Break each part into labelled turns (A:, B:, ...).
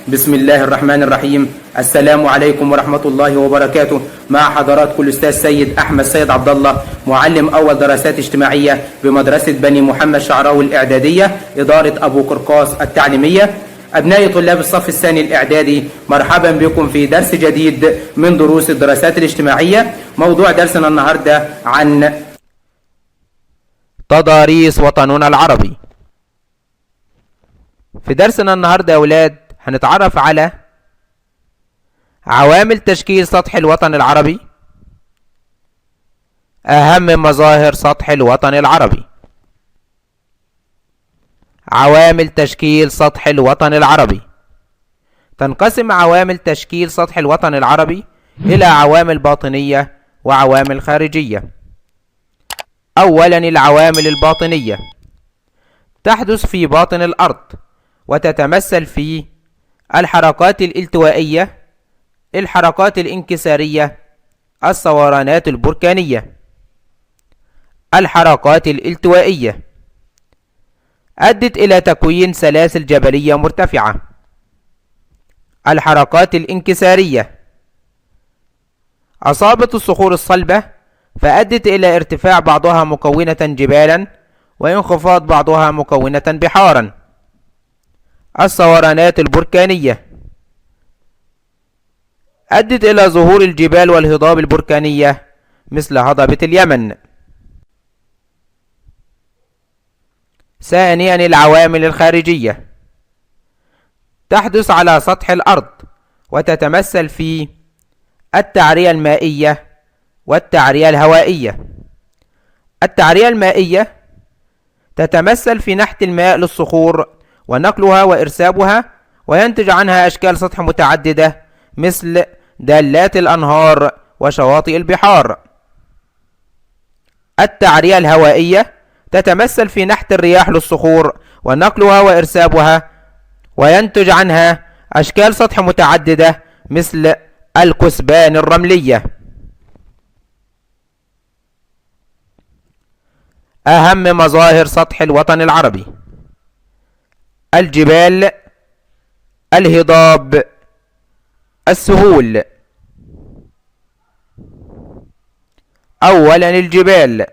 A: بسم الله الرحمن الرحيم. السلام عليكم ورحمة الله وبركاته. مع حضراتكم الأستاذ سيد أحمد سيد عبد الله، معلم أول دراسات اجتماعية بمدرسة بني محمد شعراوي الإعدادية، إدارة أبو قرقاص التعليمية. أبنائي طلاب الصف الثاني الإعدادي، مرحبا بكم في درس جديد من دروس الدراسات الاجتماعية. موضوع درسنا النهاردة عن
B: تضاريس وطننا العربي. في درسنا النهاردة يا أولاد هنتعرف على عوامل تشكيل سطح الوطن العربي، أهم مظاهر سطح الوطن العربي. عوامل تشكيل سطح الوطن العربي. تنقسم عوامل تشكيل سطح الوطن العربي إلى عوامل باطنية وعوامل خارجية. أولا العوامل الباطنية تحدث في باطن الأرض وتتمثل في الحركات الالتوائية، الحركات الانكسارية، الثورانات البركانية. الحركات الالتوائية أدت إلى تكوين سلاسل جبلية مرتفعة. الحركات الانكسارية أصابت الصخور الصلبة فأدت إلى ارتفاع بعضها مكونة جبالا وانخفاض بعضها مكونة بحارا. الثورانات البركانية أدت إلى ظهور الجبال والهضاب البركانية مثل هضبة اليمن. ثانيا العوامل الخارجية تحدث على سطح الأرض وتتمثل في التعرية المائية والتعرية الهوائية. التعرية المائية تتمثل في نحت الماء للصخور ونقلها وإرسابها، وينتج عنها أشكال سطح متعددة مثل دالات الأنهار وشواطئ البحار. التعرية الهوائية تتمثل في نحت الرياح للصخور ونقلها وإرسابها، وينتج عنها أشكال سطح متعددة مثل الكثبان الرملية. أهم مظاهر سطح الوطن العربي: الجبال، الهضاب، السهول. أولا الجبال.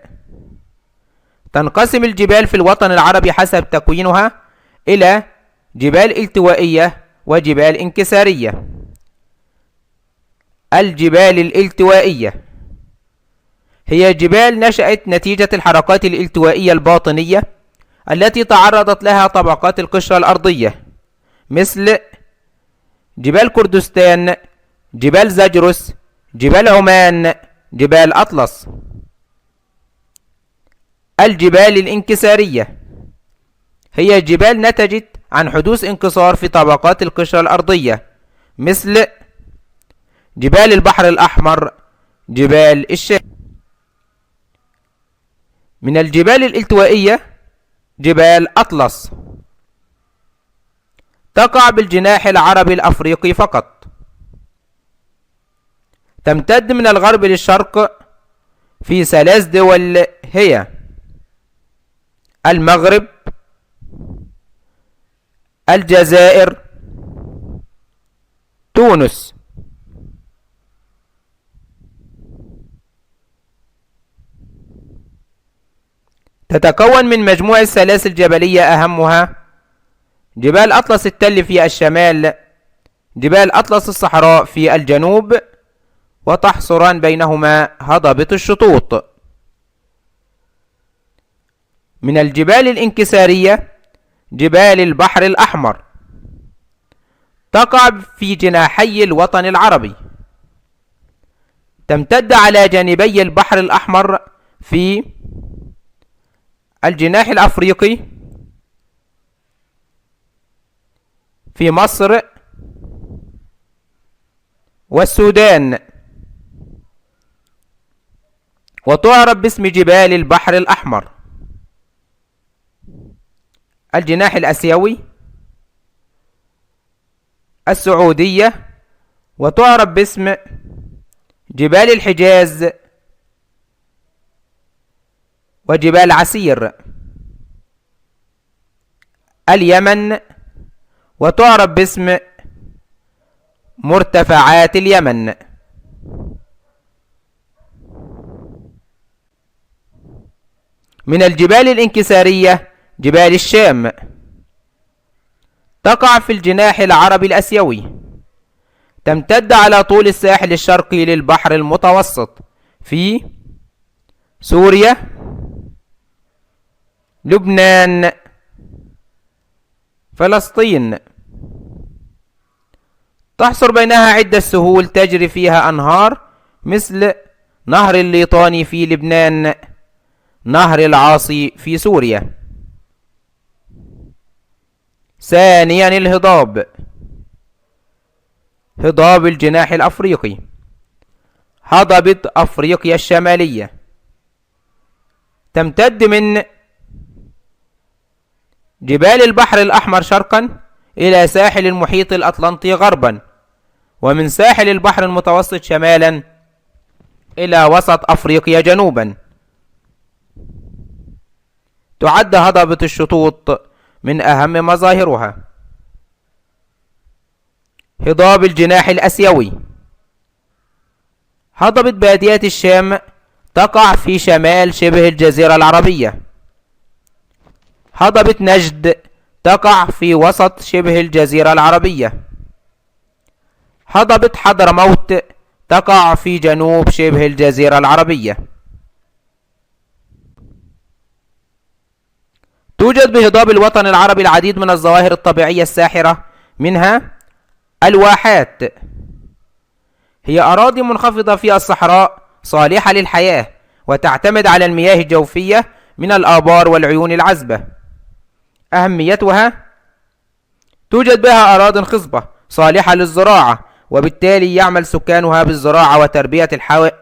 B: تنقسم الجبال في الوطن العربي حسب تكوينها إلى جبال التوائية وجبال انكسارية. الجبال الالتوائية هي جبال نشأت نتيجة الحركات الالتوائية الباطنية التي تعرضت لها طبقات القشرة الأرضية، مثل جبال كردستان، جبال زاجرس، جبال عمان، جبال أطلس. الجبال الانكسارية هي جبال نتجت عن حدوث انكسار في طبقات القشرة الأرضية، مثل جبال البحر الأحمر، جبال الشام. من الجبال الالتوائية جبال أطلس، تقع بالجناح العربي الأفريقي فقط، تمتد من الغرب للشرق في 3 دول هي المغرب، الجزائر، تونس. تتكون من مجموعة سلاسل جبلية أهمها جبال أطلس التل في الشمال، جبال أطلس الصحراء في الجنوب، وتحصران بينهما هضبة الشطوط. من الجبال الانكسارية جبال البحر الأحمر، تقع في جناحي الوطن العربي، تمتد على جانبي البحر الأحمر في الجناح الأفريقي، في مصر والسودان، وتعرف باسم جبال البحر الأحمر. الجناح الآسيوي، السعودية، وتعرف باسم جبال الحجاز وجبال عسير. اليمن، وتعرف باسم مرتفعات اليمن. من الجبال الانكسارية جبال الشام، تقع في الجناح العربي الآسيوي، تمتد على طول الساحل الشرقي للبحر المتوسط في سوريا، لبنان، فلسطين. تحصر بينها عدة سهول تجري فيها أنهار مثل نهر الليطاني في لبنان، نهر العاصي في سوريا. ثانيا الهضاب، هضاب الجناح الأفريقي، هضبة أفريقيا الشمالية، تمتد من جبال البحر الأحمر شرقا إلى ساحل المحيط الأطلنطي غربا، ومن ساحل البحر المتوسط شمالا إلى وسط أفريقيا جنوبا. تعد هضبة الشطوط من أهم مظاهرها. هضاب الجناح الآسيوي، هضبة بادية الشام، تقع في شمال شبه الجزيرة العربية. هضبة نجد، تقع في وسط شبه الجزيرة العربية. هضبة حضرموت، تقع في جنوب شبه الجزيرة العربية. توجد بهضاب الوطن العربي العديد من الظواهر الطبيعية الساحرة، منها الواحات، هي أراضي منخفضة في الصحراء صالحة للحياة، وتعتمد على المياه الجوفية من الآبار والعيون العذبة. أهميتها: توجد بها أراضٍ خصبة صالحة للزراعة، وبالتالي يعمل سكانها بالزراعة وتربية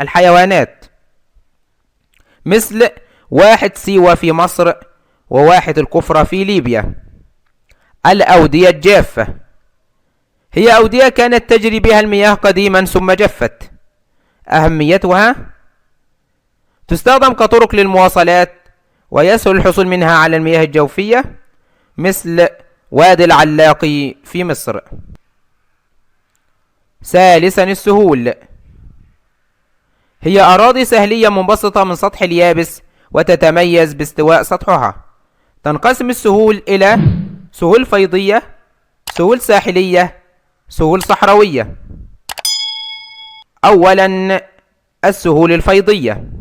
B: الحيوانات، مثل واحة سيوة في مصر وواحة الكفرة في ليبيا. الأودية الجافة، هي أودية كانت تجري بها المياه قديما ثم جفت. أهميتها: تستخدم كطرق للمواصلات، ويسهل الحصول منها على المياه الجوفية، مثل وادي العلاقي في مصر. ثالثا السهول، هي أراضي سهلية منبسطة من سطح اليابس، وتتميز باستواء سطحها. تنقسم السهول إلى سهول فيضية، سهول ساحلية، سهول صحراوية. أولا السهول الفيضية،